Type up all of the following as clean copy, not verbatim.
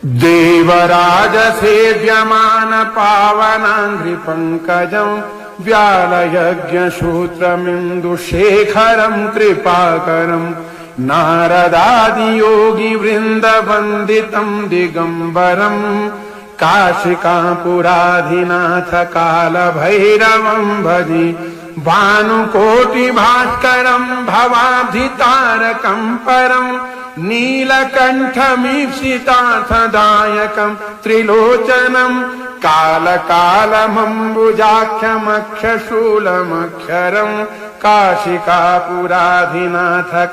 देवराजसेव्यमान पावनाङ्घ्रिपङ्कजम् व्यालयज्ञसूत्रमिन्दुशेखरम् कृपाकरम् नारदादियोगिवृन्दवन्दितम् दिगम्बरम् काशिकापुराधिनाथ कालभैरवम् भजे भानुकोटिभास्करम् भवाब्धितारकम् परम् नीलकण्ठमीप्सितार्थदायकम् त्रिलोचनम् कालकालमम्बुजाख्यमक्षशूलमक्षरम् काशिकापुराधिनाथ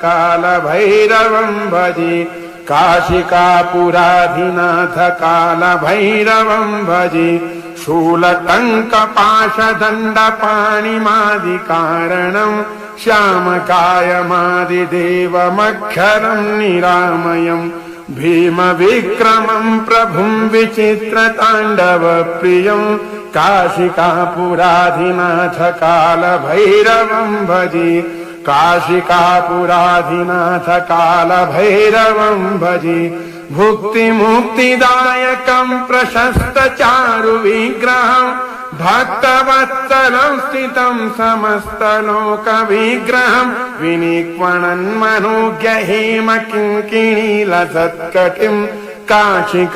कालभैरवम् भजे काशिकापुराधिनाथ कालभैरवम् भजे शूलटङ्कपाशदण्डपाणिमादिकारणम् श्यामकायमादिदेवमक्षरम् निरामयम् भीमविक्रमम् प्रभुम् विचित्रताण्डवप्रियम् काशिकापुराधिनाथ कालभैरवम् भजे काशिकापुराधिनाथ कालभैरवम् भजे भुक्तिमुक्तिदायकम् प्रशस्तचारुविग्रहम् भक्तवत्सलं स्थितं समस्तलोकविग्रहं विनिक्वणन्मनोज्ञ हेमकिङ्किणीलसत्कटिं काशिकापुराधिनाथ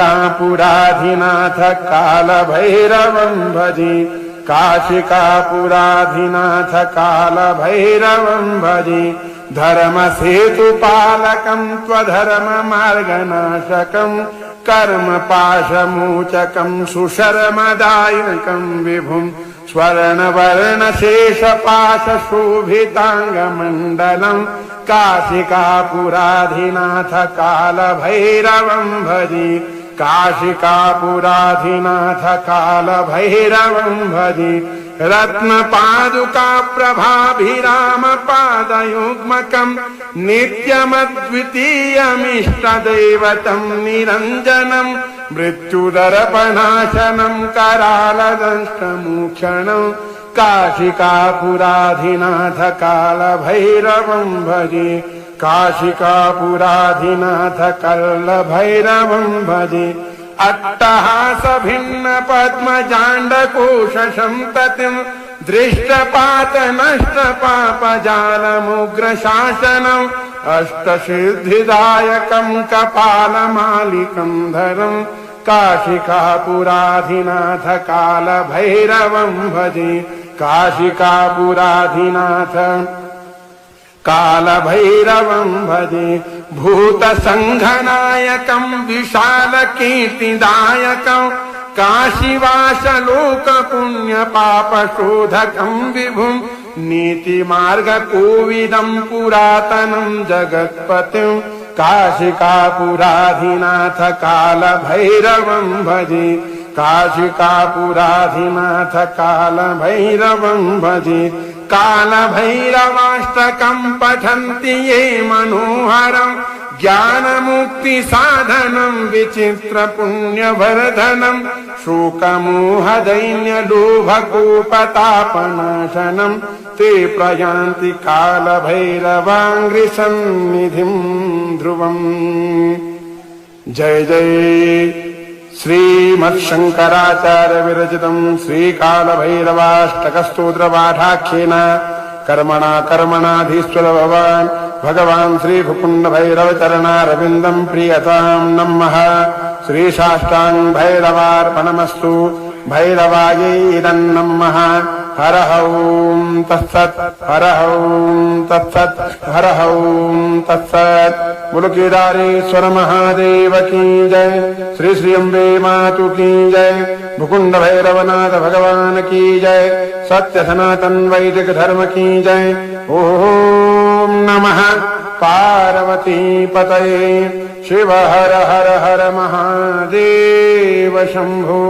कालभैरवं भजे काशिकापुराधिनाथ कालभैरवं भजे धर्मसेतुपालकं त्वधर्ममार्गनाशकं कर्मपाशमोचकं सुशर्मदायकं विभुं स्वर्णवर्णशेषपाशशोभिताङ्गमण्डलं काशिकापुराधिनाथ कालभैरवं भजे काशिकापुराधिनाथ कालभैरवं भजे रत्नपादुका प्रभाभिरामपादयुग्मकं नित्यमद्वितीयमिष्टदैवतं निरञ्जनं मृत्युदर्पणाशनं करालदंष्टमोक्षणं काशिकापुराधिनाथ कालभैरवं भजे काशिकापुराधिनाथ कालभैरवं भजे अट्टहासभिन्न पद्मजाण्डकोशसन्ततिम् दृष्टपातनष्टपापजालमुग्रशासनम् अष्टसिद्धिदायकम् कपालमालिकम् धरम् काशिकापुराधिनाथ कालभैरवं भजे काशिकापुराधिनाथ कालभैरवं भजे भूतसङ्घनायकं विशालकीर्तिदायकं काशीवासलोकपुण्यपापशोधकं विभुं नीतिमार्गकोविदं पुरातनं जगत्पतिं काशिकापुराधिनाथ कालभैरवं भजे काशिकापुराधिनाथ कालभैरवं भजे कालभैरवाष्टकं पठन्ति ये मनोहरं ज्ञानमुक्तिसाधनं विचित्रपुण्यवर्धनं शोकमोहदैन्यलोभकोपतापनाशनं ते प्रयान्ति कालभैरवाङ्घ्रिसन्निधिं ध्रुवम्। जय जय श्रीमत्शङ्कराचार्य विरचितं श्रीकालभैरवाष्टकस्तोत्रपाठाख्येन कर्मणाधीश्वर भगवान् श्रीभुकुण्डभैरवचरणारविन्दं प्रियतां नमः। श्रीसाष्टाङ्ग भैरवार्पणमस्तु भैरवायै नमः। हरः ॐ तत्सत् हरः ॐ तत्सत् हरः ॐ तत्सत्। बोलो केदारेश्वर महादेव की जय। श्री श्री अम्बे मातु की जय। भुकुण्ड भैरवनाथ भगवान की जय। सत्य सनातन वैदिक धर्म की जय। ओम नमः पार्वती पतये। शिव हर हर हर महादेव शंभो।